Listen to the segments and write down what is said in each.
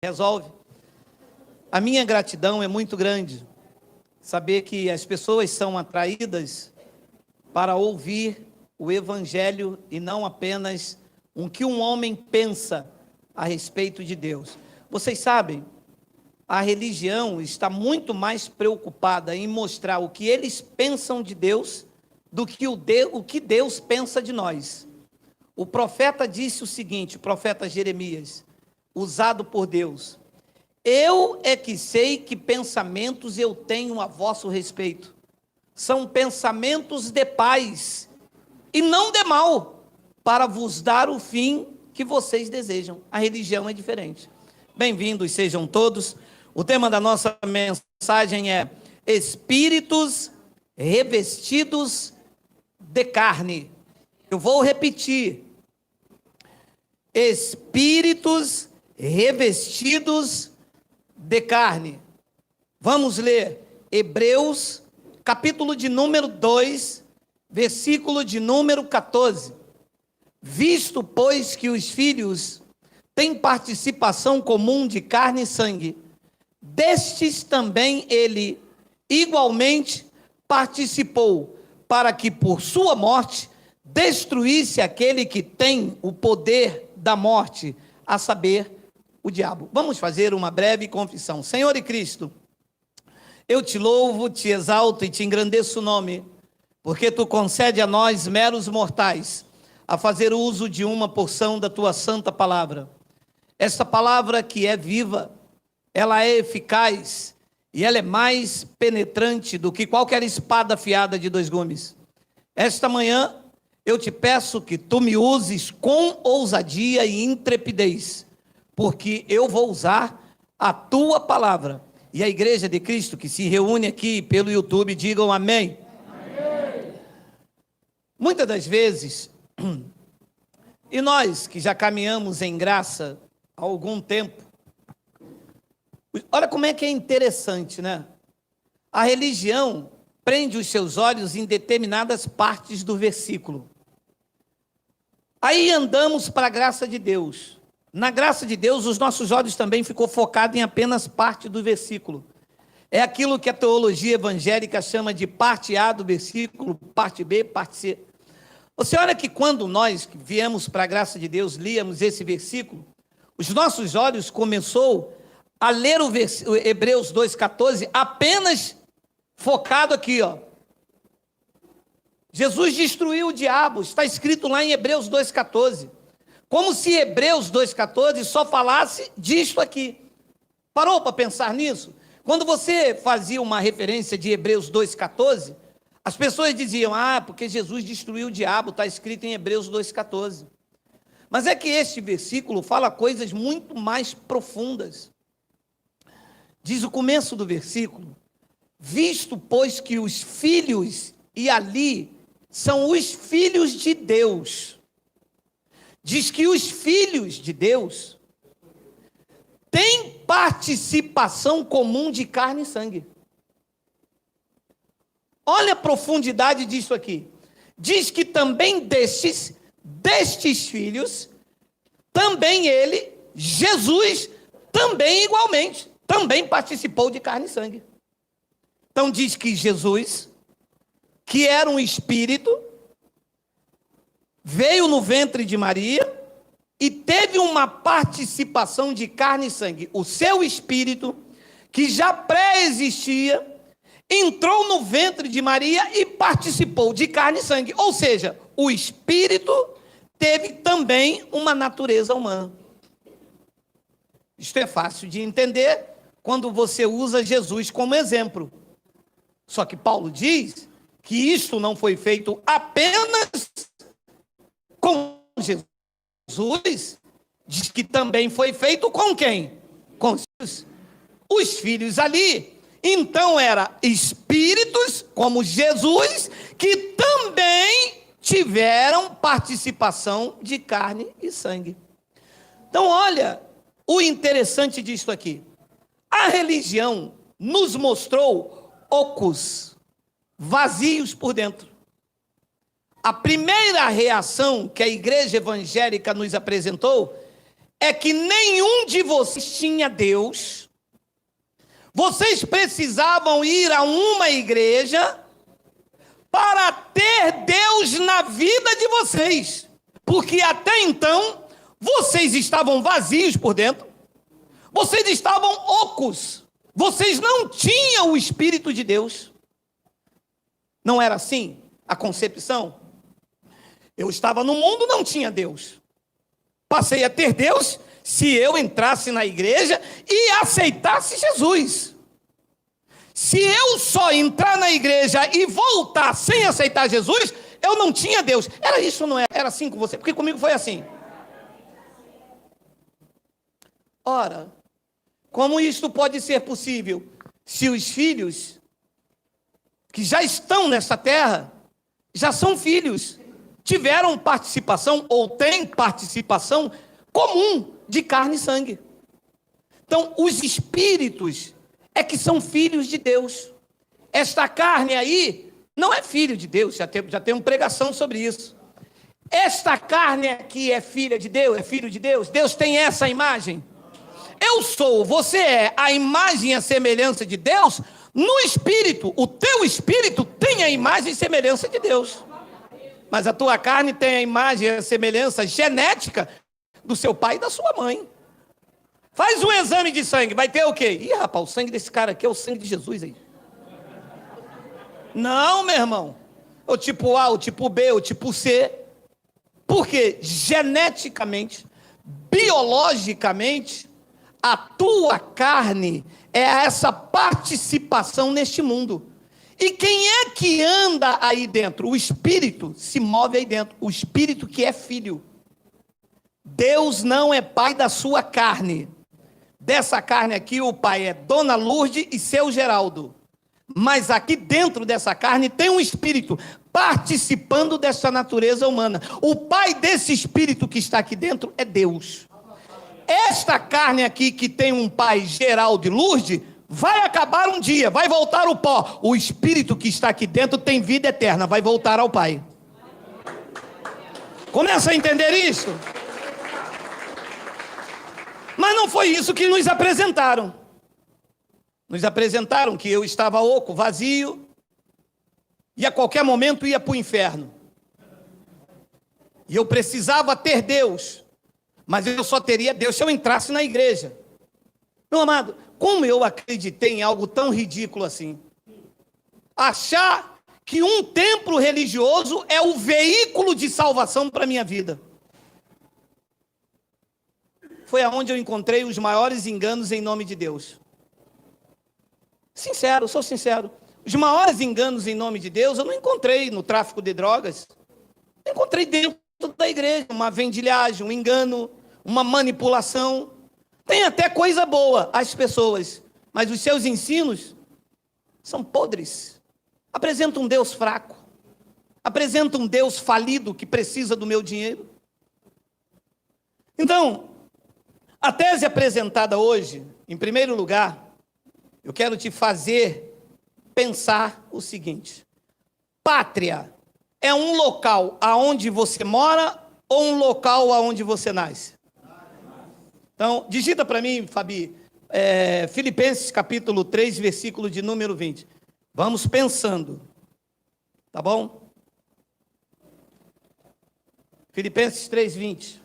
resolve. A minha gratidão é muito grande, saber que as pessoas são atraídas para ouvir o Evangelho e não apenas o que um homem pensa a respeito de Deus. Vocês sabem, a religião está muito mais preocupada em mostrar o que eles pensam de Deus do que o que Deus pensa de nós. O profeta disse o seguinte, o profeta Jeremias, usado por Deus: eu é que sei que pensamentos eu tenho a vosso respeito. São pensamentos de paz e não de mal, para vos dar o fim que vocês desejam. A religião é diferente. Bem-vindos sejam todos. O tema da nossa mensagem é espíritos revestidos de carne. Eu vou repetir. Espíritos revestidos de carne. Vamos ler Hebreus, capítulo de número 2, versículo de número 14. Visto, pois, que os filhos têm participação comum de carne e sangue, destes também ele igualmente participou, para que por sua morte destruísse aquele que tem o poder da morte, a saber, o diabo. Vamos fazer uma breve confissão. Senhor e Cristo, eu te louvo, te exalto e te engrandeço o nome, porque tu concede a nós, meros mortais, a fazer uso de uma porção da tua santa palavra. Esta palavra que é viva, ela é eficaz e ela é mais penetrante do que qualquer espada afiada de dois gumes. Esta manhã eu te peço que tu me uses com ousadia e intrepidez, porque eu vou usar a tua palavra. E a igreja de Cristo que se reúne aqui pelo YouTube, digam amém. Amém. Muitas das vezes, e nós que já caminhamos em graça há algum tempo, olha como é que é interessante, né? A religião prende os seus olhos em determinadas partes do versículo. Aí andamos para a graça de Deus. Na graça de Deus, os nossos olhos também ficou focados em apenas parte do versículo. É aquilo que a teologia evangélica chama de parte A do versículo, parte B, parte C. Você olha que quando nós viemos para a graça de Deus, líamos esse versículo, os nossos olhos começou a ler o Hebreus 2,14 apenas focado aqui, ó. Jesus destruiu o diabo, está escrito lá em Hebreus 2,14. Como se Hebreus 2,14 só falasse disto aqui. Parou para pensar nisso? Quando você fazia uma referência de Hebreus 2,14, as pessoas diziam, porque Jesus destruiu o diabo, está escrito em Hebreus 2,14. Mas é que este versículo fala coisas muito mais profundas. Diz o começo do versículo: visto, pois, que os filhos, e ali são os filhos de Deus. Diz que os filhos de Deus têm participação comum de carne e sangue. Olha a profundidade disso aqui. Diz que também destes filhos, também ele, Jesus, também igualmente, também participou de carne e sangue. Então diz que Jesus, que era um espírito, veio no ventre de Maria e teve uma participação de carne e sangue. O seu espírito, que já pré-existia, entrou no ventre de Maria e participou de carne e sangue. Ou seja, o espírito teve também uma natureza humana. Isto é fácil de entender quando você usa Jesus como exemplo. Só que Paulo diz que isto não foi feito apenas com Jesus, diz que também foi feito com quem? Com os filhos ali. Então era espíritos como Jesus que também tiveram participação de carne e sangue. Então olha o interessante disso aqui. A religião nos mostrou ocos, vazios por dentro. A primeira reação que a igreja evangélica nos apresentou é que nenhum de vocês tinha Deus. Vocês precisavam ir a uma igreja para ter Deus na vida de vocês, porque até então vocês estavam vazios por dentro, vocês estavam ocos, vocês não tinham o Espírito de Deus. Não era assim a concepção? Eu estava no mundo, não tinha Deus. Passei a ter Deus se eu entrasse na igreja e aceitasse Jesus. Se eu só entrar na igreja e voltar sem aceitar Jesus, eu não tinha Deus. Era isso ou não era? Era assim com você? Porque comigo foi assim. Ora, como isto pode ser possível se os filhos que já estão nessa terra, já são filhos, tiveram participação ou têm participação comum de carne e sangue? Então, os espíritos é que são filhos de Deus. Esta carne aí não é filho de Deus, já tem uma pregação sobre isso. Esta carne aqui é filha de Deus, é filho de Deus. Deus tem essa imagem. Eu sou, você é a imagem e a semelhança de Deus no espírito. O teu espírito tem a imagem e semelhança de Deus. Mas a tua carne tem a imagem e a semelhança genética do seu pai e da sua mãe. Faz um exame de sangue, vai ter o quê? Ih, rapaz, o sangue desse cara aqui é o sangue de Jesus aí. Não, meu irmão. O tipo A, o tipo B, o tipo C. Porque geneticamente, biologicamente, a tua carne é essa participação neste mundo. E quem é que anda aí dentro? O espírito se move aí dentro. O espírito que é filho. Deus não é pai da sua carne. Dessa carne aqui, o pai é Dona Lourdes e seu Geraldo. Mas aqui dentro dessa carne tem um espírito participando dessa natureza humana. O pai desse espírito que está aqui dentro é Deus. Esta carne aqui que tem um pai, Geraldo e Lourdes, vai acabar um dia, vai voltar ao pó. O espírito que está aqui dentro tem vida eterna, vai voltar ao pai. Começa a entender isso? Mas não foi isso que nos apresentaram. Nos apresentaram que eu estava oco, vazio, e a qualquer momento ia para o inferno. E eu precisava ter Deus, mas eu só teria Deus se eu entrasse na igreja. Meu amado, como eu acreditei em algo tão ridículo assim? Achar que um templo religioso é o veículo de salvação para a minha vida. Foi aonde eu encontrei os maiores enganos em nome de Deus. Sincero, sou sincero. Os maiores enganos em nome de Deus eu não encontrei no tráfico de drogas. Eu encontrei dentro da igreja, uma vendilhagem, um engano, uma manipulação. Tem até coisa boa às pessoas, mas os seus ensinos são podres. Apresentam um Deus fraco. Apresentam um Deus falido que precisa do meu dinheiro. Então, a tese apresentada hoje, em primeiro lugar, eu quero te fazer pensar o seguinte: pátria é um local aonde você mora ou um local aonde você nasce? Então, digita para mim, Fabi, Filipenses capítulo 3, versículo de número 20. Vamos pensando, tá bom? Filipenses 3, 20.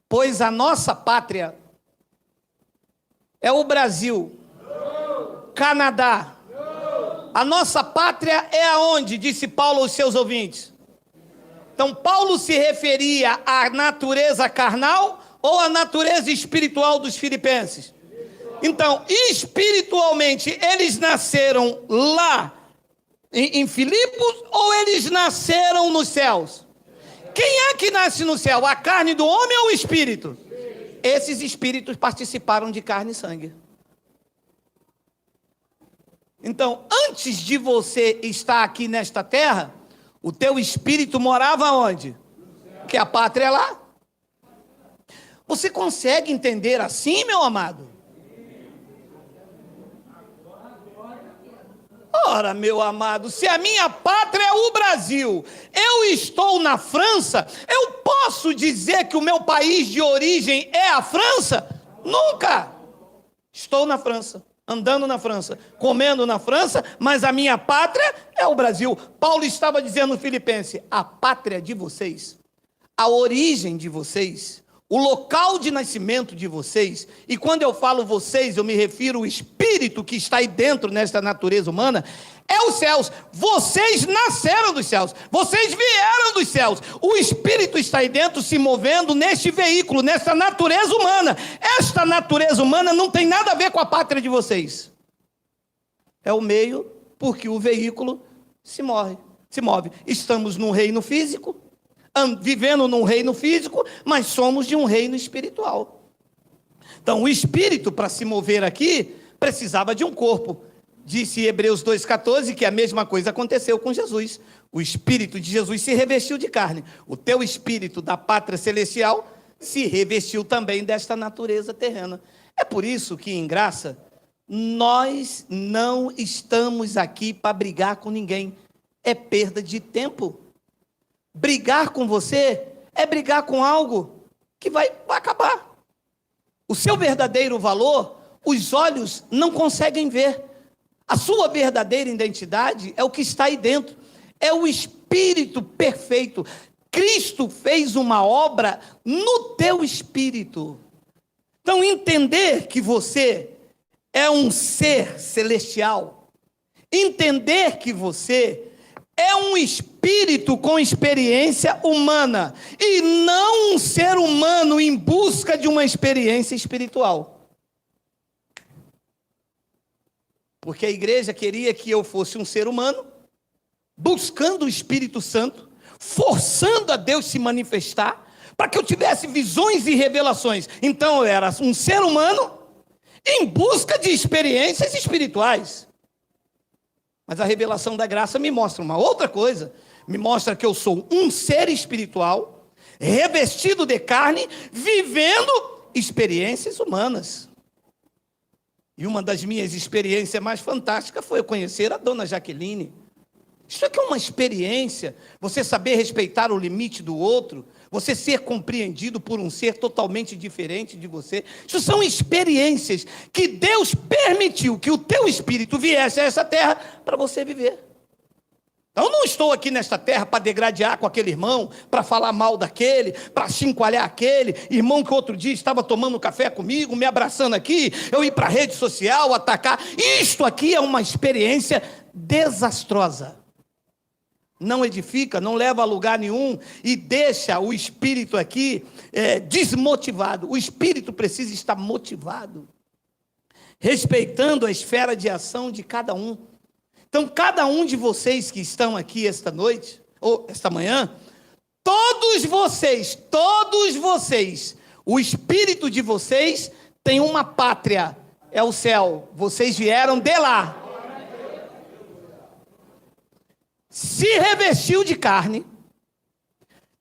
Pois a nossa pátria é o Brasil, Canadá. A nossa pátria é aonde? Disse Paulo aos seus ouvintes. Então, Paulo se referia à natureza carnal ou à natureza espiritual dos filipenses? Então, espiritualmente, eles nasceram lá em Filipos ou eles nasceram nos céus? Quem é que nasce no céu? A carne do homem ou o espírito? Esses espíritos participaram de carne e sangue. Então, antes de você estar aqui nesta terra, o teu espírito morava onde? Porque a pátria é lá. Você consegue entender assim, meu amado? Ora, meu amado, se a minha pátria é o Brasil, eu estou na França, eu posso posso dizer que o meu país de origem é a França? Nunca! Estou na França, andando na França, comendo na França, mas a minha pátria é o Brasil. Paulo estava dizendo no Filipenses: a pátria de vocês, a origem de vocês, o local de nascimento de vocês, e quando eu falo vocês, eu me refiro ao espírito que está aí dentro nesta natureza humana, é os céus. Vocês nasceram dos céus, vocês vieram dos céus, o espírito está aí dentro se movendo neste veículo, nessa natureza humana. Esta natureza humana não tem nada a ver com a pátria de vocês, é o meio porque o veículo se move. Estamos num reino físico, vivendo num reino físico, mas somos de um reino espiritual. Então o espírito, para se mover aqui, precisava de um corpo. Disse Hebreus 2,14 que a mesma coisa aconteceu com Jesus. O espírito de Jesus se revestiu de carne. O teu espírito da pátria celestial se revestiu também desta natureza terrena. É por isso que, em graça, nós não estamos aqui para brigar com ninguém. É perda de tempo. Brigar com você é brigar com algo que vai acabar. O seu verdadeiro valor, os olhos não conseguem ver. A sua verdadeira identidade é o que está aí dentro. É o espírito perfeito. Cristo fez uma obra no teu espírito. Então, entender que você é um ser celestial, entender que você é um espírito com experiência humana, e não um ser humano em busca de uma experiência espiritual. Porque a igreja queria que eu fosse um ser humano, buscando o Espírito Santo, forçando a Deus se manifestar, para que eu tivesse visões e revelações. Então eu era um ser humano em busca de experiências espirituais. Mas a revelação da graça me mostra uma outra coisa. Me mostra que eu sou um ser espiritual, revestido de carne, vivendo experiências humanas. E uma das minhas experiências mais fantásticas foi eu conhecer a dona Jaqueline. Isso aqui é uma experiência, você saber respeitar o limite do outro, você ser compreendido por um ser totalmente diferente de você. Isso são experiências que Deus permitiu que o teu espírito viesse a essa terra para você viver. Então eu não estou aqui nesta terra para degradear com aquele irmão, para falar mal daquele, para chincalhar aquele irmão que outro dia estava tomando café comigo, me abraçando aqui, eu ir para a rede social, atacar. Isto aqui é uma experiência desastrosa. Não edifica, não leva a lugar nenhum e deixa o espírito aqui desmotivado. O espírito precisa estar motivado, respeitando a esfera de ação de cada um. Então, cada um de vocês que estão aqui esta noite, ou esta manhã, todos vocês, o espírito de vocês tem uma pátria, é o céu. Vocês vieram de lá. Se revestiu de carne,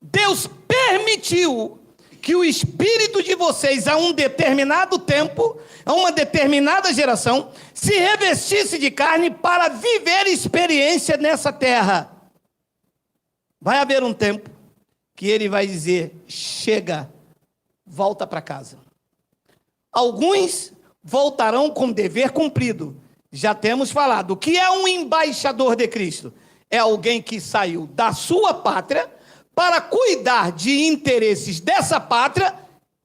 Deus permitiu que o espírito de vocês, a um determinado tempo, a uma determinada geração, se revestisse de carne para viver experiência nessa terra. Vai haver um tempo que ele vai dizer: chega, volta para casa. Alguns voltarão com dever cumprido. Já temos falado. O que é um embaixador de Cristo? É alguém que saiu da sua pátria para cuidar de interesses dessa pátria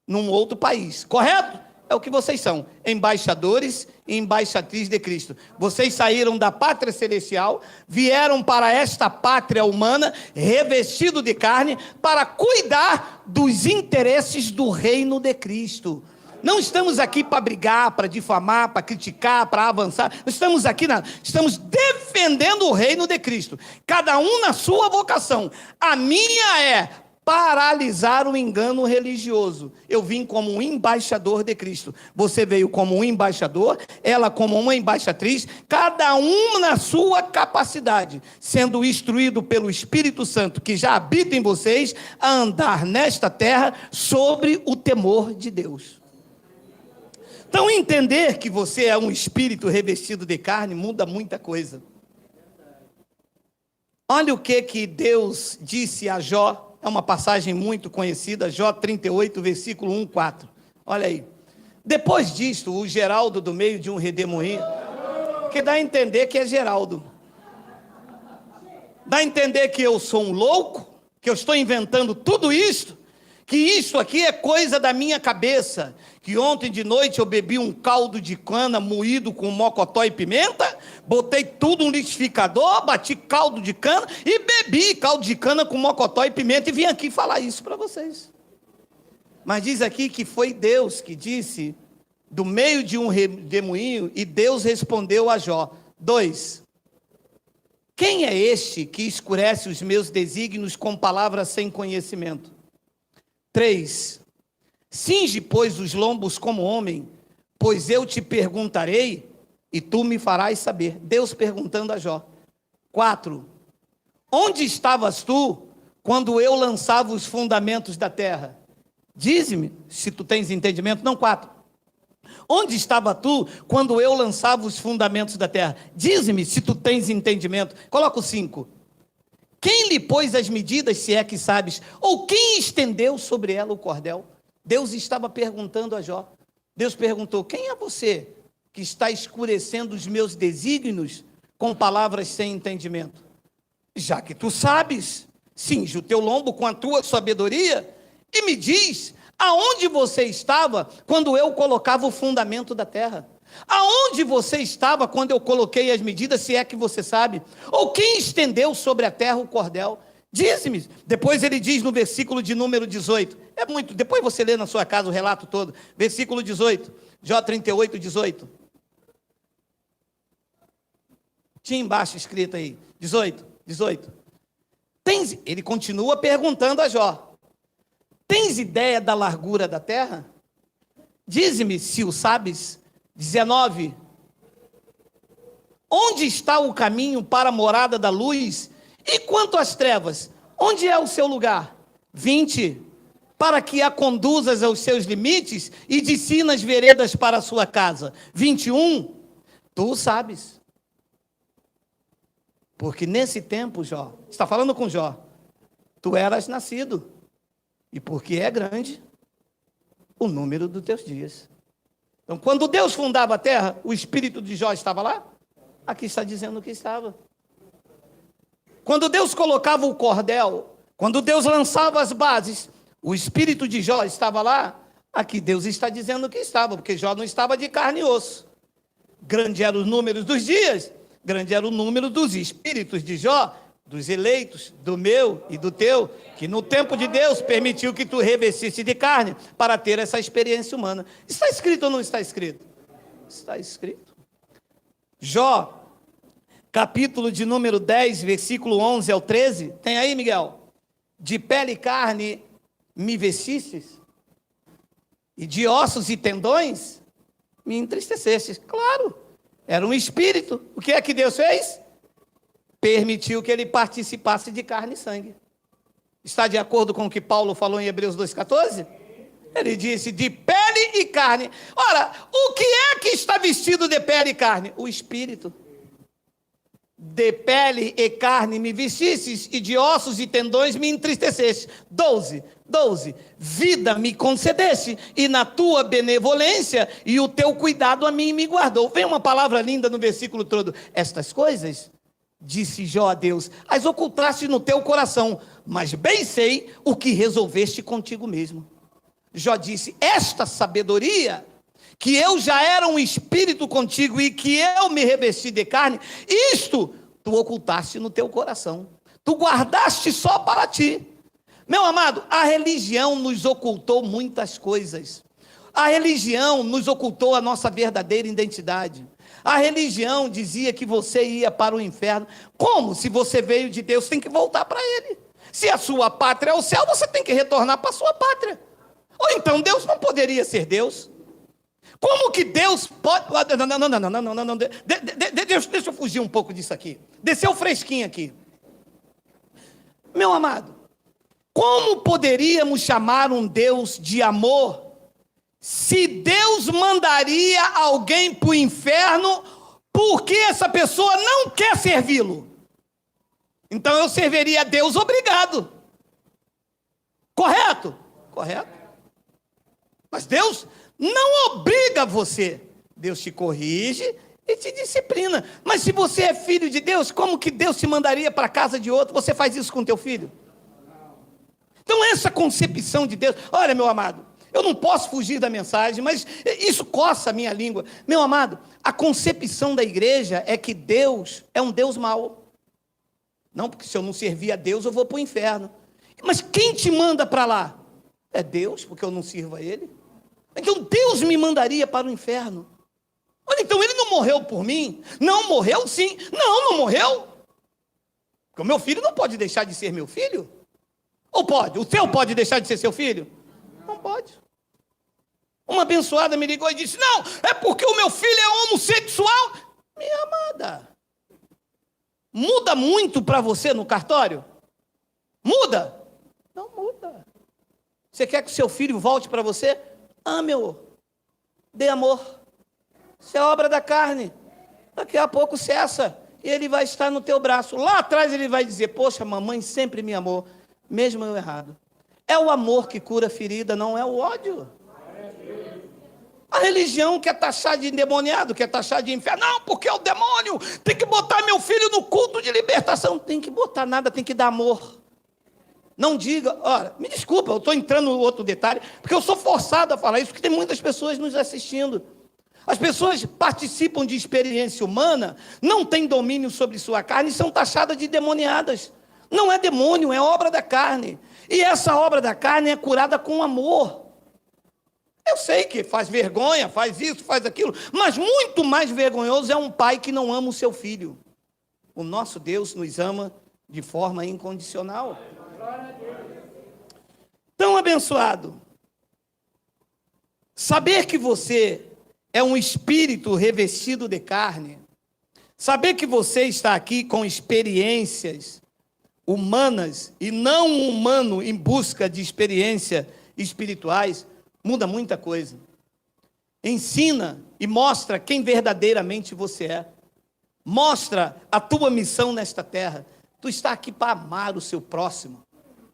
num outro país, correto? É o que vocês são, embaixadores e embaixatrizes de Cristo. Vocês saíram da pátria celestial, vieram para esta pátria humana, revestido de carne, para cuidar dos interesses do reino de Cristo. Não estamos aqui para brigar, para difamar, para criticar, para avançar. Estamos aqui, estamos defendendo o reino de Cristo. Cada um na sua vocação. A minha é paralisar o engano religioso. Eu vim como um embaixador de Cristo. Você veio como um embaixador, ela como uma embaixatriz, cada um na sua capacidade, sendo instruído pelo Espírito Santo, que já habita em vocês, a andar nesta terra sobre o temor de Deus. Então, entender que você é um espírito revestido de carne muda muita coisa. Olha o que Deus disse a Jó, é uma passagem muito conhecida, Jó 38, versículo 1, 4. Olha aí. Depois disto, o Geraldo do meio de um redemoinho, que dá a entender que é Geraldo. Dá a entender que eu sou um louco, que eu estou inventando tudo isso, que isso aqui é coisa da minha cabeça, que ontem de noite eu bebi um caldo de cana moído com mocotó e pimenta, botei tudo no liquidificador, bati caldo de cana e bebi caldo de cana com mocotó e pimenta e vim aqui falar isso para vocês. Mas diz aqui que foi Deus que disse, do meio de um redemoinho, e Deus respondeu a Jó. 2. Quem é este que escurece os meus desígnios com palavras sem conhecimento? 3. Cinge, pois, os lombos como homem, pois eu te perguntarei, e tu me farás saber. Deus perguntando a Jó. 4. Onde estavas tu, quando eu lançava os fundamentos da terra? Dize-me, se tu tens entendimento. Não, 4. Onde estava tu, quando eu lançava os fundamentos da terra? Dize-me, se tu tens entendimento. Coloca o 5. Quem lhe pôs as medidas, se é que sabes? Ou quem estendeu sobre ela o cordel? Deus estava perguntando a Jó. Deus perguntou, quem é você que está escurecendo os meus desígnios com palavras sem entendimento? Já que tu sabes, cinge o teu lombo com a tua sabedoria e me diz, aonde você estava quando eu colocava o fundamento da terra? Aonde você estava quando eu coloquei as medidas, se é que você sabe? Ou quem estendeu sobre a terra o cordel? Diz-me. Depois ele diz no versículo de número 18. É muito, depois você lê na sua casa o relato todo. Versículo 18. Jó 38, 18. Tinha embaixo escrito aí. 18. Ele continua perguntando a Jó. Tens ideia da largura da terra? Dize-me se o sabes. 19. Onde está o caminho para a morada da luz? E quanto às trevas, onde é o seu lugar? 20. Para que a conduzas aos seus limites e descina as veredas para a sua casa. 21. Tu sabes. Porque nesse tempo, Jó, está falando com Jó, tu eras nascido. E porque é grande o número dos teus dias. Então, quando Deus fundava a terra, o espírito de Jó estava lá? Aqui está dizendo que estava. Quando Deus colocava o cordel, quando Deus lançava as bases, o espírito de Jó estava lá? Aqui Deus está dizendo que estava, porque Jó não estava de carne e osso. Grande era o número dos dias, grande era o número dos espíritos de Jó, dos eleitos, do meu e do teu, que no tempo de Deus permitiu que tu revestisse de carne para ter essa experiência humana. Está escrito ou não está escrito? Está escrito. Jó, capítulo de número 10, versículo 11 ao 13. Tem aí, Miguel? De pele e carne me vestistes, e de ossos e tendões me entristecestes. Claro, era um espírito. O que é que Deus fez? Permitiu que ele participasse de carne e sangue. Está de acordo com o que Paulo falou em Hebreus 2,14? Ele disse de pele e carne. Ora, o que é que está vestido de pele e carne? O espírito. De pele e carne me vestistes, e de ossos e tendões me entristeceste. 12. Vida me concedeste, e na tua benevolência e o teu cuidado a mim me guardou. Vem uma palavra linda no versículo todo. Estas coisas, disse Jó a Deus, as ocultaste no teu coração, mas bem sei o que resolveste contigo mesmo. Jó disse, esta sabedoria, que eu já era um espírito contigo e que eu me revesti de carne, isto tu ocultaste no teu coração, tu guardaste só para ti. Meu amado, a religião nos ocultou muitas coisas. A religião nos ocultou a nossa verdadeira identidade. A religião dizia que você ia para o inferno. Como? Se você veio de Deus, tem que voltar para Ele. Se a sua pátria é o céu, você tem que retornar para a sua pátria. Ou então Deus não poderia ser Deus. Como que Deus pode... Não. Deixa eu fugir um pouco disso aqui. Desceu fresquinho aqui. Meu amado, como poderíamos chamar um Deus de amor se Deus mandaria alguém para o inferno porque essa pessoa não quer servi-lo? Então eu serviria a Deus obrigado. Correto? Correto. Mas Deus não obriga você. Deus te corrige e te disciplina. Mas se você é filho de Deus, como que Deus te mandaria para a casa de outro? Você faz isso com teu filho? Então essa concepção de Deus, olha, meu amado, eu não posso fugir da mensagem, mas isso coça a minha língua. Meu amado, a concepção da igreja é que Deus é um Deus mau. Não, porque se eu não servir a Deus, eu vou para o inferno. Mas quem te manda para lá? É Deus, porque eu não sirvo a Ele. Então Deus me mandaria para o inferno. Olha, então Ele não morreu por mim? Não, morreu sim. Não, não morreu. Porque o meu filho não pode deixar de ser meu filho. Ou pode? O seu pode deixar de ser seu filho? Não pode. Uma abençoada me ligou e disse, não, é porque o meu filho é homossexual. Minha amada, muda muito para você no cartório? Muda? Não muda. Você quer que o seu filho volte para você? Ame-o. Dê amor. Isso é obra da carne. Daqui a pouco cessa. E ele vai estar no teu braço. Lá atrás ele vai dizer, poxa, mamãe sempre me amou, mesmo eu errado. É o amor que cura a ferida, não é o ódio. A religião quer taxar de endemoniado, quer taxar de inferno. Não, porque é o demônio. Tem que botar meu filho no culto de libertação. Tem que botar nada, tem que dar amor. Não diga, olha, me desculpa, eu estou entrando no outro detalhe, porque eu sou forçado a falar isso, porque tem muitas pessoas nos assistindo. As pessoas participam de experiência humana, não têm domínio sobre sua carne e são taxadas de demoniadas. Não é demônio, é obra da carne. E essa obra da carne é curada com amor. Eu sei que faz vergonha, faz isso, faz aquilo, mas muito mais vergonhoso é um pai que não ama o seu filho. O nosso Deus nos ama de forma incondicional. Tão abençoado. Saber que você é um espírito revestido de carne, saber que você está aqui com experiências humanas e não um humano em busca de experiências espirituais, muda muita coisa. Ensina e mostra quem verdadeiramente você é. Mostra a tua missão nesta terra. Tu está aqui para amar o seu próximo.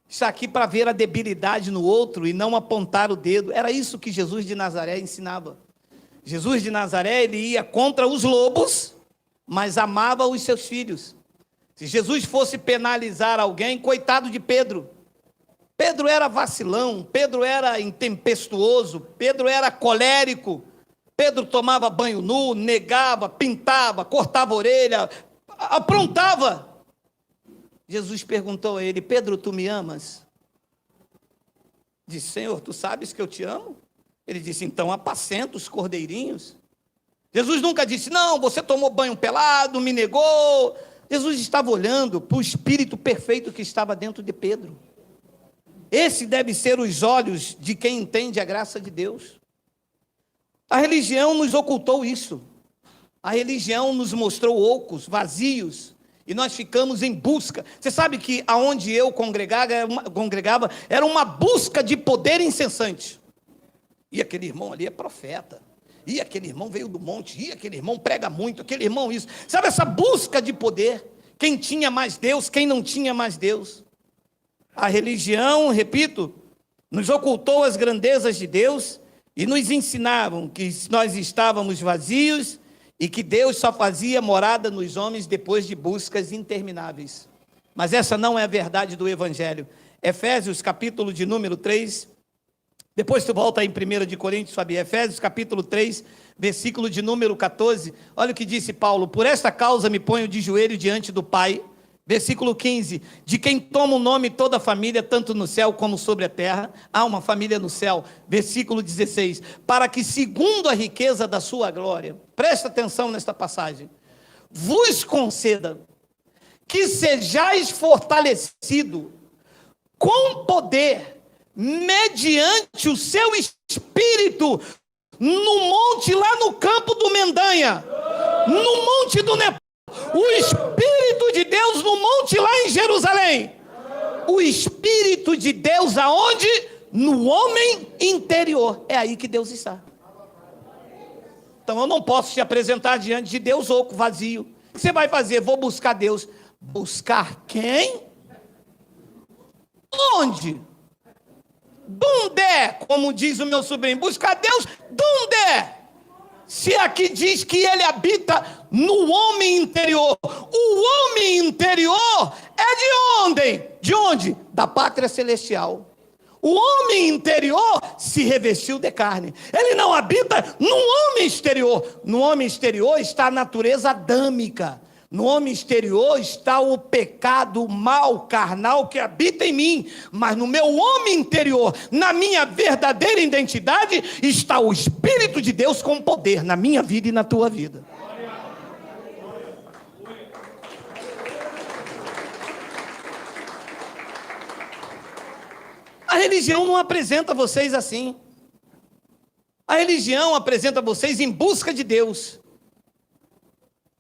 Está aqui para ver a debilidade no outro e não apontar o dedo. Era isso que Jesus de Nazaré ensinava. Jesus de Nazaré, ele ia contra os lobos, mas amava os seus filhos. Se Jesus fosse penalizar alguém, coitado de Pedro. Pedro era vacilão, Pedro era intempestuoso, Pedro era colérico, Pedro tomava banho nu, negava, pintava, cortava a orelha, aprontava. Jesus perguntou a ele, Pedro, tu me amas? Disse, Senhor, tu sabes que eu te amo? Ele disse, então apacenta os cordeirinhos. Jesus nunca disse, não, você tomou banho pelado, me negou. Jesus estava olhando para o espírito perfeito que estava dentro de Pedro. Esse deve ser os olhos de quem entende a graça de Deus. A religião nos ocultou isso. A religião nos mostrou ocos, vazios, e nós ficamos em busca. Você sabe que aonde eu congregava era uma busca de poder incessante. E aquele irmão ali é profeta. E aquele irmão veio do monte. E aquele irmão prega muito. Aquele irmão isso. Sabe essa busca de poder? Quem tinha mais Deus, quem não tinha mais Deus. A religião, repito, nos ocultou as grandezas de Deus e nos ensinavam que nós estávamos vazios e que Deus só fazia morada nos homens depois de buscas intermináveis. Mas essa não é a verdade do Evangelho. Efésios, capítulo de número 3, depois tu volta aí em 1 de Coríntios, Fabi, Efésios, capítulo 3, versículo de número 14, olha o que disse Paulo, por esta causa me ponho de joelho diante do Pai, versículo 15, de quem toma o nome toda a família, tanto no céu como sobre a terra, há uma família no céu, versículo 16, para que segundo a riqueza da sua glória, presta atenção nesta passagem, vos conceda que sejais fortalecido com poder, mediante o seu espírito, no monte lá no campo do Mendanha, no monte do Nepal, o Espírito de Deus no monte lá em Jerusalém, o Espírito de Deus aonde? No homem interior, é aí que Deus está. Então eu não posso te apresentar diante de Deus oco, vazio. O que você vai fazer? Vou buscar Deus. Buscar quem? Onde? Donde, como diz o meu sobrinho, buscar Deus, donde? Se aqui diz que ele habita no homem interior. O homem interior é de onde? De onde? Da pátria celestial. O homem interior se revestiu de carne. Ele não habita no homem exterior. No homem exterior está a natureza adâmica. No homem exterior está o pecado mal carnal que habita em mim. Mas no meu homem interior, na minha verdadeira identidade, está o Espírito de Deus com poder na minha vida e na tua vida. A religião não apresenta vocês assim. A religião apresenta vocês em busca de Deus.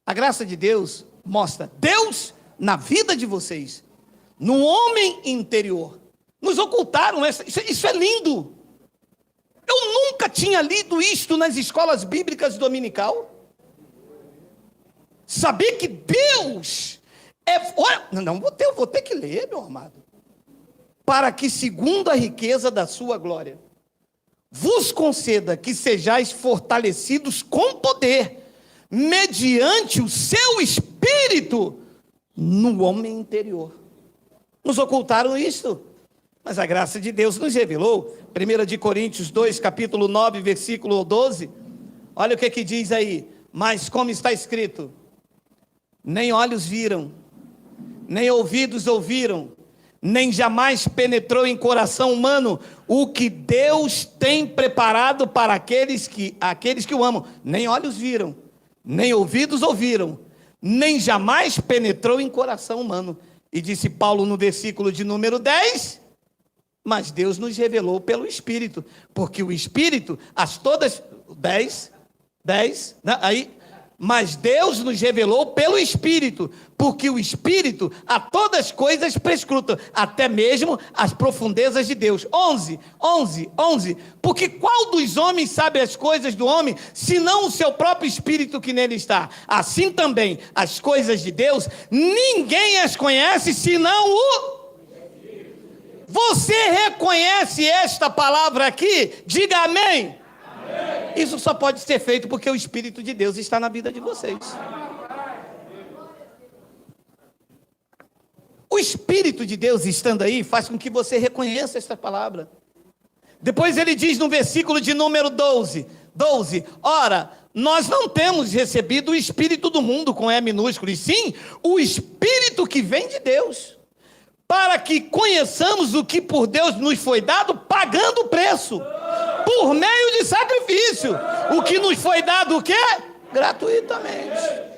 A graça de Deus mostra Deus na vida de vocês, no homem interior. Nos ocultaram, isso é lindo. Eu nunca tinha lido isto nas escolas bíblicas dominical. Saber que Deus é... Olha, não, vou ter que ler, meu amado. Para que, segundo a riqueza da sua glória, vos conceda que sejais fortalecidos com poder, mediante o seu Espírito, no homem interior. Nos ocultaram isto, mas a graça de Deus nos revelou. 1 Coríntios 2, capítulo 9, versículo 12. Olha o que diz aí. Mas como está escrito, nem olhos viram, nem ouvidos ouviram, nem jamais penetrou em coração humano o que Deus tem preparado para aqueles que o amam. Nem olhos viram, nem ouvidos ouviram, nem jamais penetrou em coração humano. E disse Paulo no versículo de número 10, mas Deus nos revelou pelo Espírito, porque o Espírito, mas Deus nos revelou pelo Espírito, porque o Espírito a todas as coisas prescruta, até mesmo as profundezas de Deus. 11, porque qual dos homens sabe as coisas do homem, senão o seu próprio Espírito que nele está? Assim também, as coisas de Deus, ninguém as conhece, senão o... Você reconhece esta palavra aqui? Diga amém. Isso só pode ser feito porque o Espírito de Deus está na vida de vocês. O Espírito de Deus estando aí faz com que você reconheça esta palavra. Depois ele diz no versículo de número 12, ora, nós não temos recebido o Espírito do mundo com E minúsculo, e sim o Espírito que vem de Deus, para que conheçamos o que por Deus nos foi dado, pagando o preço, por meio de sacrifício. O que nos foi dado o quê? Gratuitamente.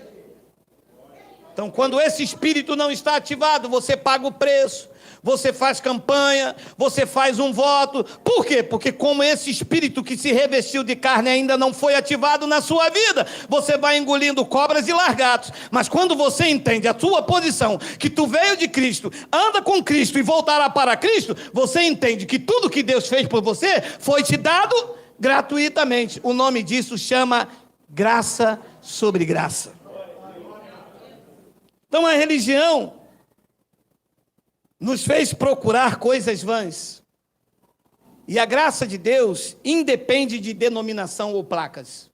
Então, quando esse Espírito não está ativado, você paga o preço, você faz campanha, você faz um voto. Por quê? Porque como esse Espírito que se revestiu de carne ainda não foi ativado na sua vida, você vai engolindo cobras e largatos. Mas quando você entende a sua posição, que tu veio de Cristo, anda com Cristo e voltará para Cristo, você entende que tudo que Deus fez por você foi te dado gratuitamente. O nome disso chama graça sobre graça. Então a religião nos fez procurar coisas vãs. E a graça de Deus independe de denominação ou placas.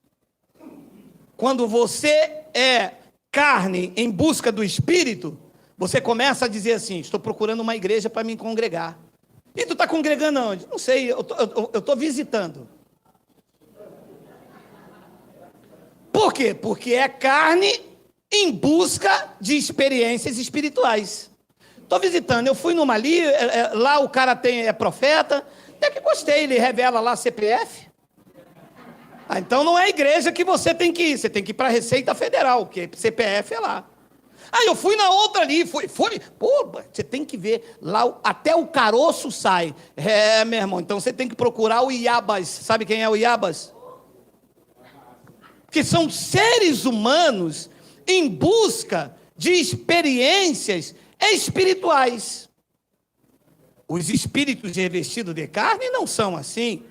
Quando você é carne em busca do Espírito, você começa a dizer assim, estou procurando uma igreja para me congregar. E tu está congregando onde? Não sei, eu estou visitando. Por quê? Porque é carne em busca de experiências espirituais. Estou visitando, eu fui numa ali, lá o cara é profeta, até que gostei, ele revela lá CPF. Então não é a igreja que você tem que ir, você tem que ir para a Receita Federal, porque CPF é lá. Eu fui na outra ali, pô, você tem que ver, lá até o caroço sai. Meu irmão, então você tem que procurar o Iabas, sabe quem é o Iabas? Que são seres humanos em busca de experiências espirituais. Os espíritos revestidos de carne não são assim.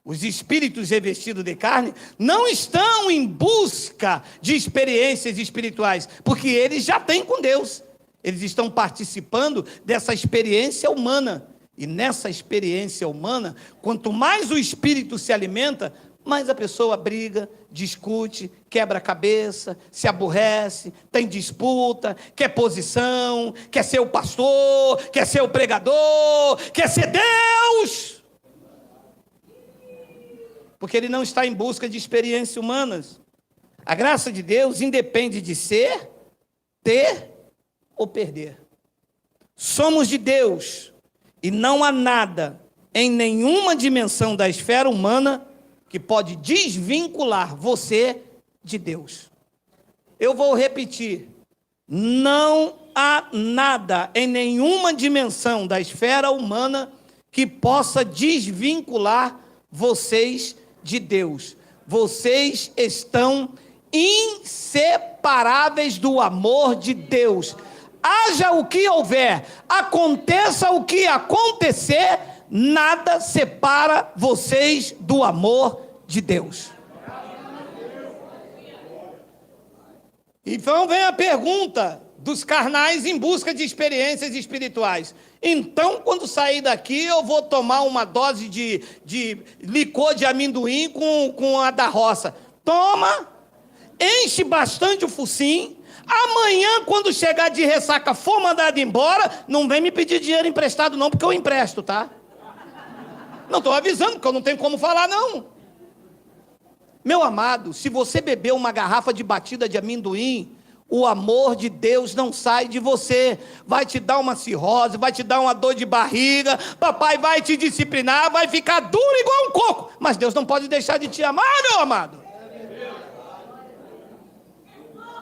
Os espíritos revestidos de carne não estão em busca de experiências espirituais, porque eles já têm com Deus. Eles estão participando dessa experiência humana, E nessa experiência humana, quanto mais o espírito se alimenta, mais a pessoa briga, discute, quebra a cabeça, se aborrece, tem disputa, quer posição, quer ser o pastor, quer ser o pregador, quer ser Deus. Porque ele não está em busca de experiências humanas. A graça de Deus independe de ser, ter ou perder. Somos de Deus e não há nada em nenhuma dimensão da esfera humana que pode desvincular você de Deus. Eu vou repetir. Não há nada em nenhuma dimensão da esfera humana que possa desvincular vocês de Deus. Vocês estão inseparáveis do amor de Deus. Haja o que houver, aconteça o que acontecer, nada separa vocês do amor de Deus. Então vem a pergunta dos carnais em busca de experiências espirituais. Então, quando sair daqui, eu vou tomar uma dose de licor de amendoim com a da roça. Toma, enche bastante o focinho. Amanhã, quando chegar de ressaca, for mandado embora, não vem me pedir dinheiro emprestado não, porque eu empresto, tá? Não estou avisando, porque eu não tenho como falar, não. Meu amado, se você beber uma garrafa de batida de amendoim, o amor de Deus não sai de você. Vai te dar uma cirrose, vai te dar uma dor de barriga, papai vai te disciplinar, vai ficar duro igual um coco. Mas Deus não pode deixar de te amar, meu amado.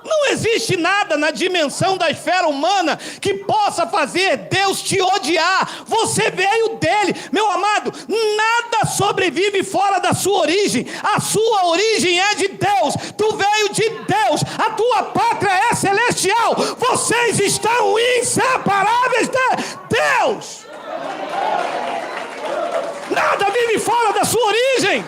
Não existe nada na dimensão da esfera humana que possa fazer Deus te odiar. Você veio dele. Meu amado, nada sobrevive fora da sua origem. A sua origem é de Deus. Tu veio de Deus. A tua pátria é celestial. Vocês estão inseparáveis de Deus. Nada vive fora da sua origem.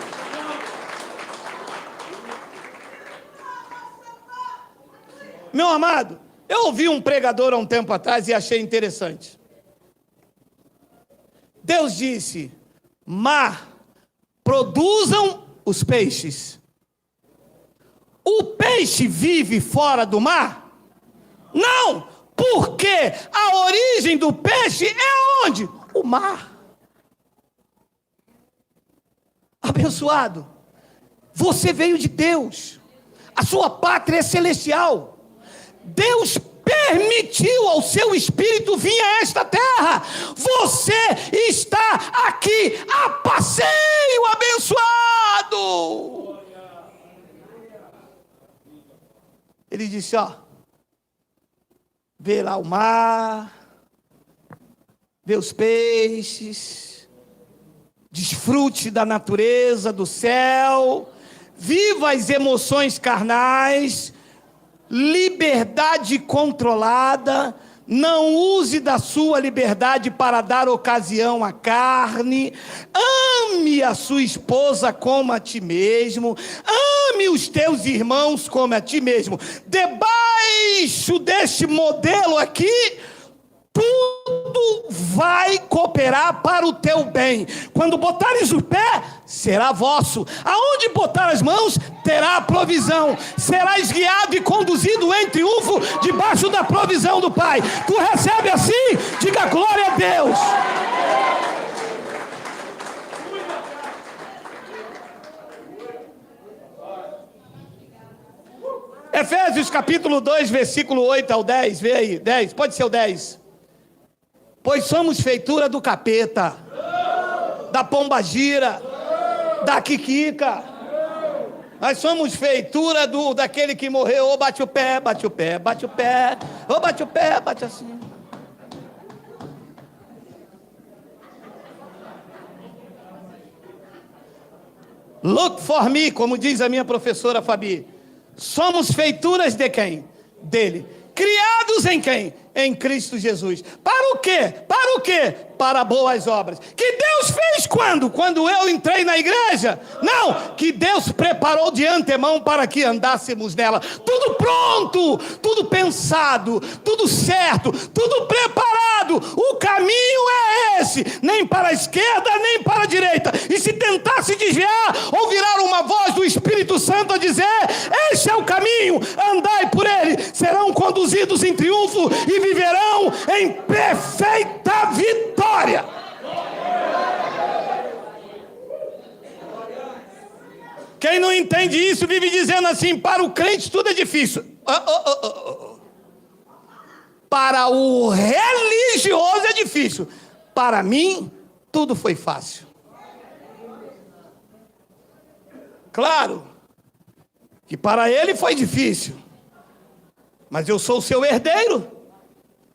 Meu amado, eu ouvi um pregador há um tempo atrás e achei interessante. Deus disse: mar, produzam os peixes. O peixe vive fora do mar? Não, porque a origem do peixe é onde? O mar. Abençoado, você veio de Deus. A sua pátria é celestial. Deus permitiu ao seu espírito vir a esta terra. Você está aqui a passeio, abençoado. Ele disse, ó, vê lá o mar, vê os peixes, desfrute da natureza, do céu, viva as emoções carnais, liberdade controlada, não use da sua liberdade para dar ocasião à carne, ame a sua esposa como a ti mesmo, ame os teus irmãos como a ti mesmo. Debaixo deste modelo aqui, tudo vai cooperar para o teu bem. Quando botares o pé, será vosso. Aonde botar as mãos, terá provisão. Serás guiado e conduzido em triunfo debaixo da provisão do Pai. Tu recebe assim, diga glória a Deus. Efésios capítulo 2, versículo 8 ao 10, vê aí, 10, pode ser o 10. Pois somos feitura do capeta, da pombagira, da quiquica. Nós somos feitura daquele que morreu. Ô, bate o pé, bate o pé, bate o pé. Ô, bate o pé, bate assim. Look for me, como diz a minha professora Fabi. Somos feituras de quem? Dele. Criados em quem? Em Cristo Jesus. Para o quê? Para o quê? Para boas obras. Que Deus fez quando? Quando eu entrei na igreja? Não, que Deus preparou de antemão para que andássemos nela. Tudo pronto, tudo pensado, tudo certo, tudo preparado. lado, o caminho é esse, nem para a esquerda, nem para a direita. E se tentar se desviar, ouvirá uma voz do Espírito Santo a dizer: este é o caminho, andai por ele, serão conduzidos em triunfo e viverão em perfeita vitória. Quem não entende isso vive dizendo assim: para o crente tudo é difícil. Para o religioso é difícil. Para mim, tudo foi fácil. Claro que para ele foi difícil, mas eu sou o seu herdeiro.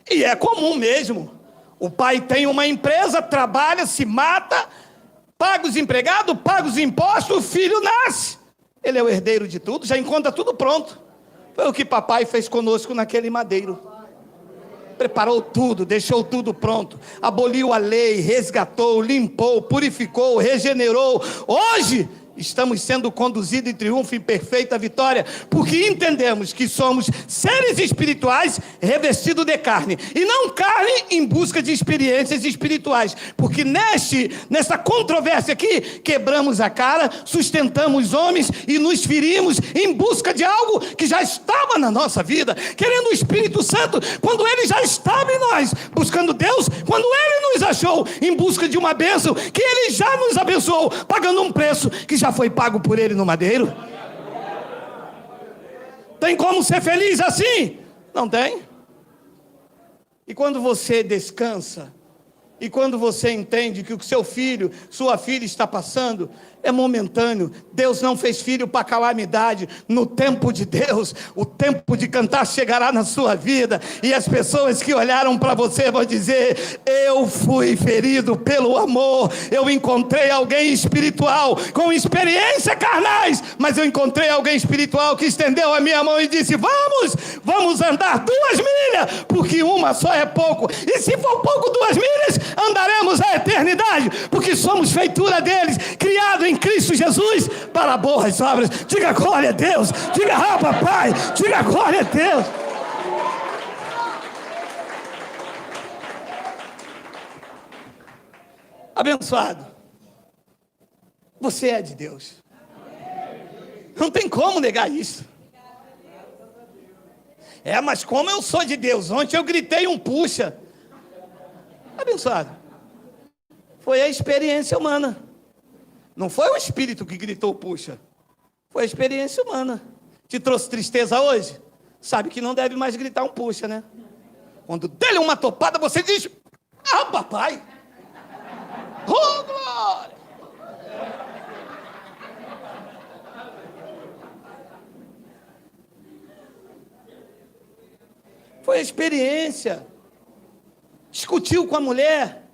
E é comum mesmo. O pai tem uma empresa, trabalha, se mata, paga os empregados, paga os impostos, o filho nasce. Ele é o herdeiro de tudo, já encontra tudo pronto. Foi o que papai fez conosco naquele madeiro. Preparou tudo, deixou tudo pronto. Aboliu a lei, resgatou, limpou, purificou, regenerou. Hoje estamos sendo conduzidos em triunfo, em perfeita vitória, porque entendemos que somos seres espirituais revestidos de carne, e não carne em busca de experiências espirituais, porque nessa controvérsia aqui, quebramos a cara, sustentamos homens e nos ferimos em busca de algo que já estava na nossa vida, querendo o Espírito Santo, quando ele já estava em nós, buscando Deus, quando ele nos achou, em busca de uma bênção, que ele já nos abençoou, pagando um preço que já foi pago por ele no madeiro. Tem como ser feliz assim? Não tem. E quando você descansa, e quando você entende que o que seu filho, sua filha está passando é momentâneo, Deus não fez filho para calamidade. No tempo de Deus, o tempo de cantar chegará na sua vida, e as pessoas que olharam para você vão dizer: eu fui ferido pelo amor, eu encontrei alguém espiritual, com experiência carnais, mas eu encontrei alguém espiritual que estendeu a minha mão e disse: vamos andar 2 milhas, porque uma só é pouco, e se for pouco 2 milhas, andaremos a eternidade, porque somos feitura deles, criados em Cristo Jesus para boas obras. Diga glória a Deus, diga papai, diga glória a Deus. Abençoado, você é de Deus, não tem como negar isso. Mas como eu sou de Deus? Ontem eu gritei um puxa. Abençoado, foi a experiência humana. Não foi o espírito que gritou puxa, foi a experiência humana. Te trouxe tristeza hoje? Sabe que não deve mais gritar um puxa, né? Quando dele uma topada, você diz: papai, oh glória. Foi a experiência. Discutiu com a mulher,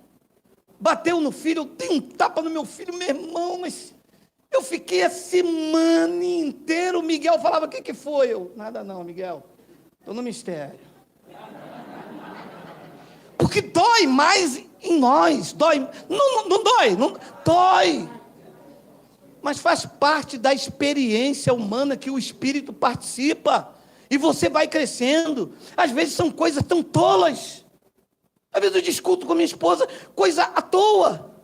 bateu no filho, eu dei um tapa no meu filho, meu irmão, mas eu fiquei a semana inteira. O Miguel falava: o que foi? Eu: nada não, Miguel, estou no mistério. Porque dói mais em nós, dói, não dói, dói. Mas faz parte da experiência humana que o Espírito participa, e você vai crescendo. Às vezes são coisas tão tolas. Às vezes eu discuto com minha esposa, coisa à toa.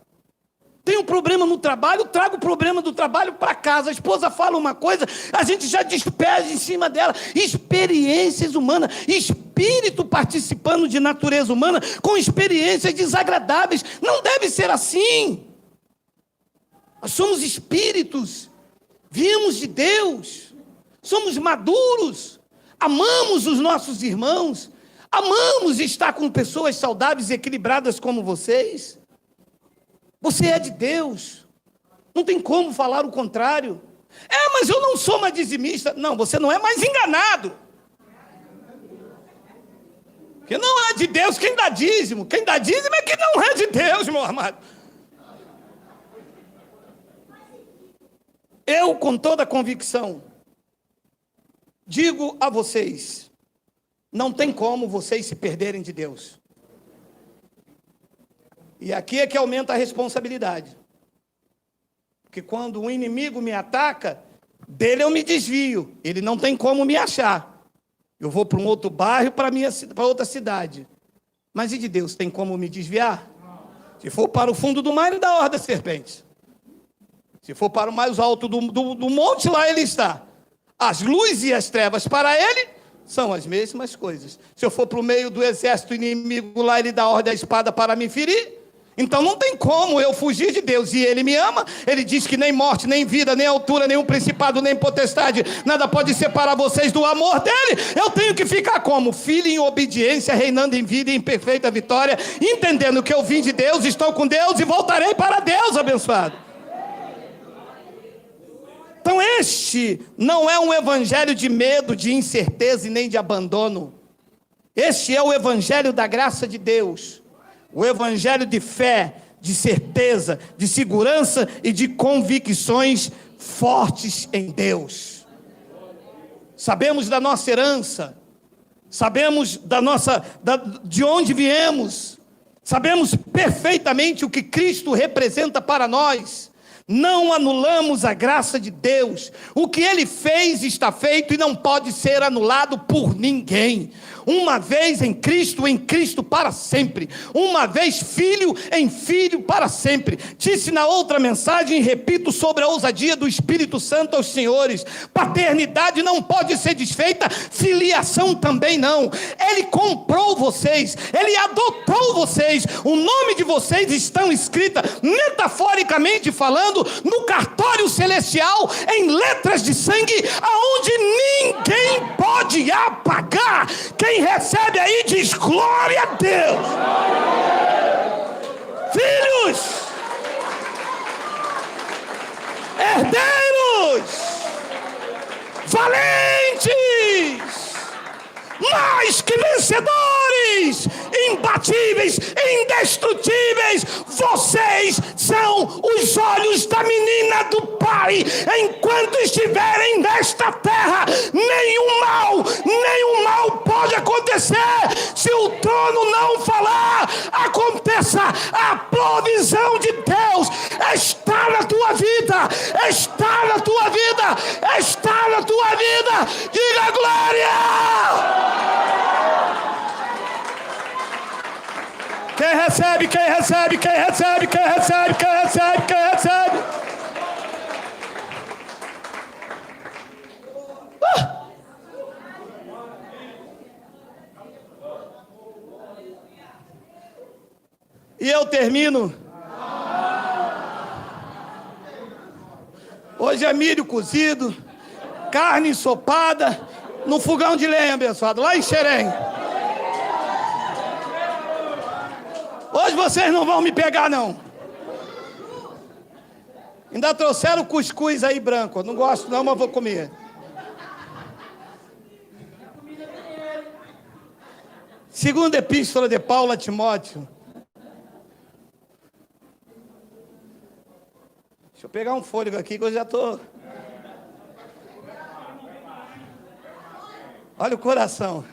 Tem um problema no trabalho, trago o problema do trabalho para casa. A esposa fala uma coisa, a gente já despede em cima dela. Experiências humanas, espírito participando de natureza humana com experiências desagradáveis. Não deve ser assim. Nós somos espíritos, viemos de Deus, somos maduros, amamos os nossos irmãos, amamos estar com pessoas saudáveis e equilibradas como vocês. Você é de Deus, não tem como falar o contrário. Mas eu não sou mais dizimista. Não, você não é mais enganado. Porque não é de Deus quem dá dízimo. Quem dá dízimo é que não é de Deus, meu amado. Eu, com toda convicção, digo a vocês: não tem como vocês se perderem de Deus. E aqui é que aumenta a responsabilidade. Porque quando um inimigo me ataca, dele eu me desvio. Ele não tem como me achar. Eu vou para um outro bairro, para outra cidade. Mas e de Deus, tem como me desviar? Se for para o fundo do mar, ele dá ordem à serpente. Se for para o mais alto do monte, lá ele está. As luzes e as trevas para ele são as mesmas coisas. Se eu for para o meio do exército inimigo, lá ele dá ordem à espada para me ferir. Então não tem como eu fugir de Deus. E ele me ama. Ele diz que nem morte, nem vida, nem altura, nem principado, nem potestade, nada pode separar vocês do amor dele. Eu tenho que ficar como? Filho em obediência, reinando em vida e em perfeita vitória, entendendo que eu vim de Deus, estou com Deus e voltarei para Deus, abençoado. Então este não é um evangelho de medo, de incerteza e nem de abandono. Este é o evangelho da graça de Deus. O evangelho de fé, de certeza, de segurança e de convicções fortes em Deus. Sabemos da nossa herança, sabemos de onde viemos, sabemos perfeitamente o que Cristo representa para nós. Não anulamos a graça de Deus. O que Ele fez está feito e não pode ser anulado por ninguém. Uma vez em Cristo para sempre. Uma vez filho, em filho para sempre. Disse na outra mensagem, e repito, sobre a ousadia do Espírito Santo aos senhores. Paternidade não pode ser desfeita, filiação também não. Ele comprou vocês, Ele adotou vocês. O nome de vocês estão escritos, metaforicamente falando, no cartório celestial, em letras de sangue, aonde ninguém pode apagar. Quem recebe aí diz glória a Deus. Filhos, herdeiros, valentes, mais que vencedores, imbatíveis, indestrutíveis. Vocês são os olhos da menina do Pai. Enquanto estiverem nesta terra, nenhum mal pode acontecer. Se o trono não falar, aconteça. A provisão de Deus está na tua vida, está na tua vida, está na tua vida. Diga glória! Quem recebe, quem recebe, quem recebe, quem recebe, quem recebe, quem recebe. E eu termino. Hoje é milho cozido, carne ensopada, no fogão de lenha, abençoado, lá em Xerém. Hoje vocês não vão me pegar, não. Ainda trouxeram cuscuz aí branco. Eu não gosto não, mas vou comer. Segunda epístola de Paulo a Timóteo. Deixa eu pegar um fôlego aqui que eu já estou... Olha o coração.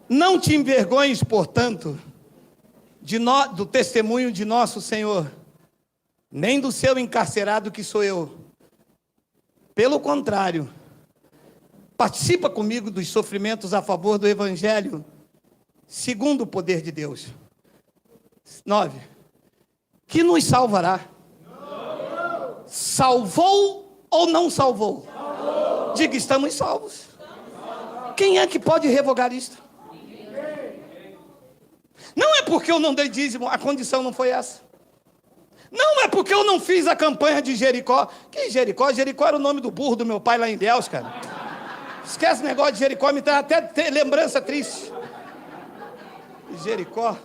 Não te envergonhes, portanto, do testemunho de nosso Senhor, nem do seu encarcerado que sou eu. Pelo contrário, participa comigo dos sofrimentos a favor do Evangelho, segundo o poder de Deus. 9. Que nos salvará. Salvou ou não salvou? Diga, estamos salvos. Quem é que pode revogar isto? Não é porque eu não dei dízimo, a condição não foi essa. Não é porque eu não fiz a campanha de Jericó. Que Jericó? Jericó era o nome do burro do meu pai lá em Deus, cara. Esquece o negócio de Jericó, me dá até lembrança triste. Jericó.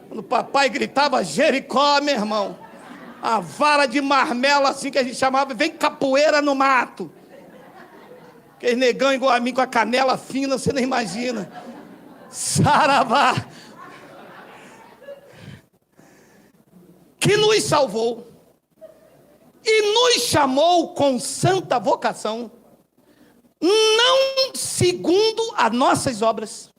Quando o papai gritava Jericó, meu irmão, a vara de marmelo assim que a gente chamava, vem capoeira no mato. Aquele negão igual a mim com a canela fina, você não imagina. Saravá. Que nos salvou e nos chamou com santa vocação, não segundo as nossas obras,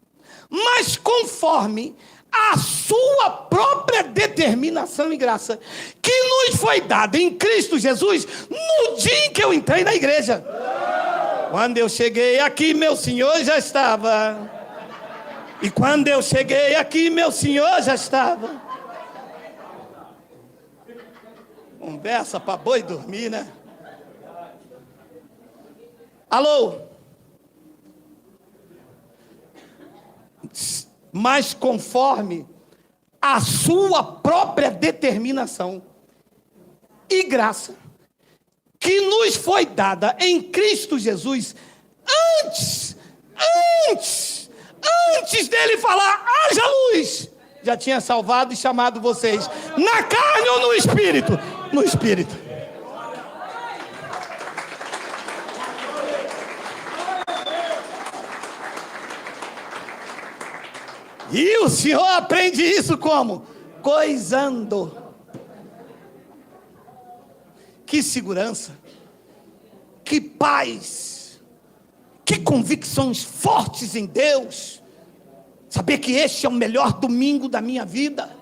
mas conforme a sua própria determinação e graça, que nos foi dada em Cristo Jesus no dia em que eu entrei na igreja. Quando eu cheguei aqui, meu Senhor já estava. E quando eu cheguei aqui, meu Senhor já estava. Conversa para boi dormir, né? Alô? Mas conforme a sua própria determinação e graça, que nos foi dada em Cristo Jesus, antes dele falar, haja luz, já tinha salvado e chamado vocês, na carne ou no Espírito? No Espírito. E o Senhor aprende isso como? Coisando. Que segurança, que paz, que convicções fortes em Deus. Saber que este é o melhor domingo da minha vida.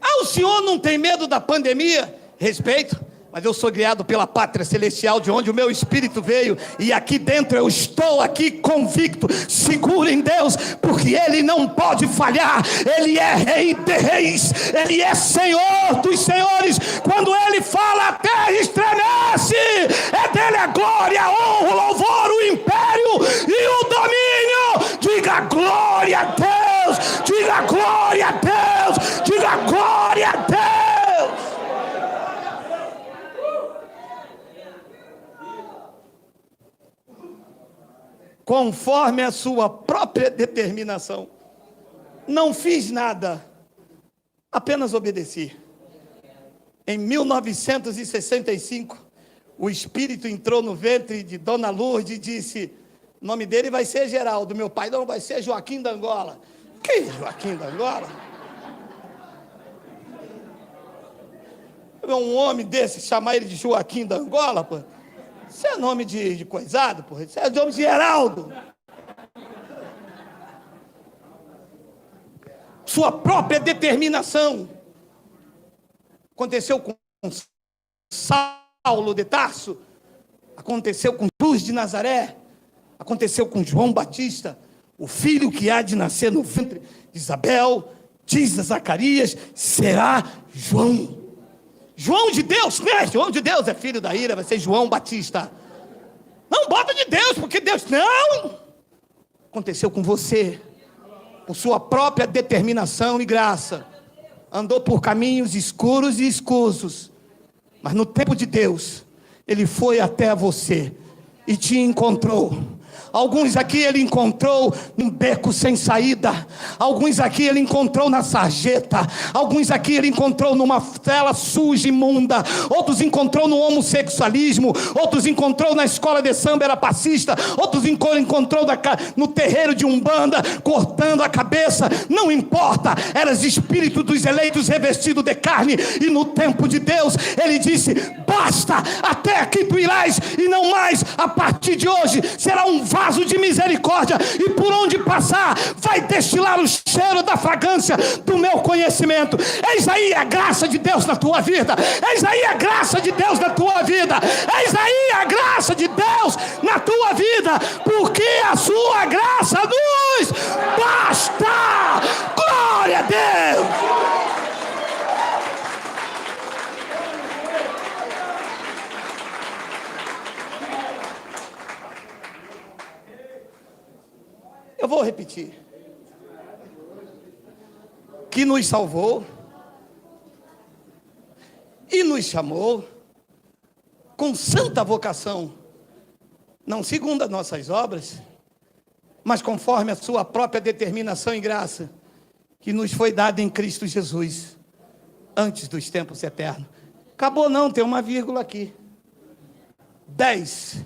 Ah, o Senhor não tem medo da pandemia? Respeito, mas eu sou guiado pela pátria celestial, de onde o meu espírito veio, e aqui dentro eu estou aqui convicto, seguro em Deus, porque Ele não pode falhar. Ele é Rei de reis, Ele é Senhor dos senhores. Quando Ele fala, a terra estremece. É dele a glória, a honra, o louvor, o império e o domínio. Diga glória a Deus, diga glória a Deus, diga glória a Deus. Conforme a sua própria determinação. Não fiz nada, apenas obedeci. Em 1965, o Espírito entrou no ventre de Dona Lourdes e disse, o nome dele vai ser Geraldo, meu pai não, vai ser Joaquim da Angola. Que Joaquim da Angola? Um homem desse, chamar ele de Joaquim da Angola, pô. Isso é nome de coisado, porra. Isso é nome de Geraldo. Sua própria determinação. Aconteceu com Saulo de Tarso. Aconteceu com Jesus de Nazaré. Aconteceu com João Batista. O filho que há de nascer no ventre de Isabel, diz a Zacarias, será João. João de Deus, né? João de Deus é filho da ira, vai ser João Batista. Não, bota de Deus, porque Deus... Não! Aconteceu com você, por sua própria determinação e graça. Andou por caminhos escuros e escusos. Mas no tempo de Deus, Ele foi até você e te encontrou. Alguns aqui Ele encontrou num beco sem saída. Alguns aqui Ele encontrou na sarjeta. Alguns aqui Ele encontrou numa cela suja, imunda. Outros encontrou no homossexualismo. Outros encontrou na escola de samba, era passista. Outros encontrou no terreiro de Umbanda, cortando a cabeça. Não importa, eras espírito dos eleitos revestido de carne. E no tempo de Deus Ele disse, basta, até aqui tu irás, e não mais. A partir de hoje será um vaso de misericórdia, e por onde passar vai destilar o cheiro da fragrância do meu conhecimento. Eis aí a graça de Deus na tua vida. Eis aí a graça de Deus na tua vida. Eis aí a graça de Deus na tua vida, porque a sua graça nos basta. Glória a Deus. Eu vou repetir. Que nos salvou e nos chamou com santa vocação, não segundo as nossas obras, mas conforme a sua própria determinação e graça, que nos foi dada em Cristo Jesus, antes dos tempos eternos. Acabou não, tem uma vírgula aqui. 10.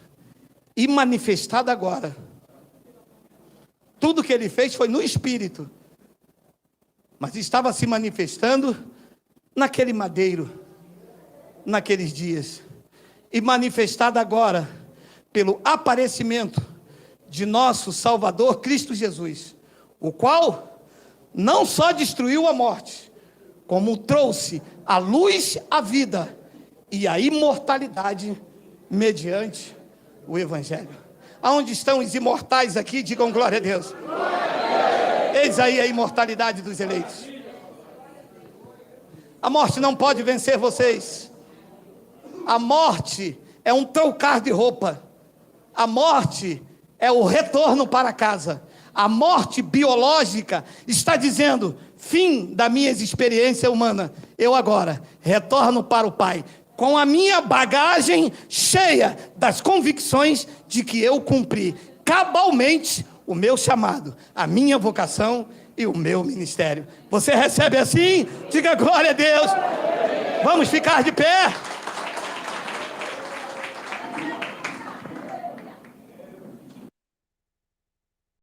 E manifestado agora. Tudo que Ele fez foi no Espírito, mas estava se manifestando naquele madeiro, naqueles dias, e manifestado agora pelo aparecimento de nosso Salvador Cristo Jesus, o qual não só destruiu a morte, como trouxe a luz, a vida e a imortalidade mediante o Evangelho. Aonde estão os imortais aqui? Digam glória a Deus. Eis aí a imortalidade dos eleitos. A morte não pode vencer vocês. A morte é um trocar de roupa. A morte é o retorno para casa. A morte biológica está dizendo: fim da minha experiência humana. Eu agora retorno para o Pai, com a minha bagagem cheia das convicções de que eu cumpri cabalmente o meu chamado, a minha vocação e o meu ministério. Você recebe assim? Diga glória a Deus. Vamos ficar de pé.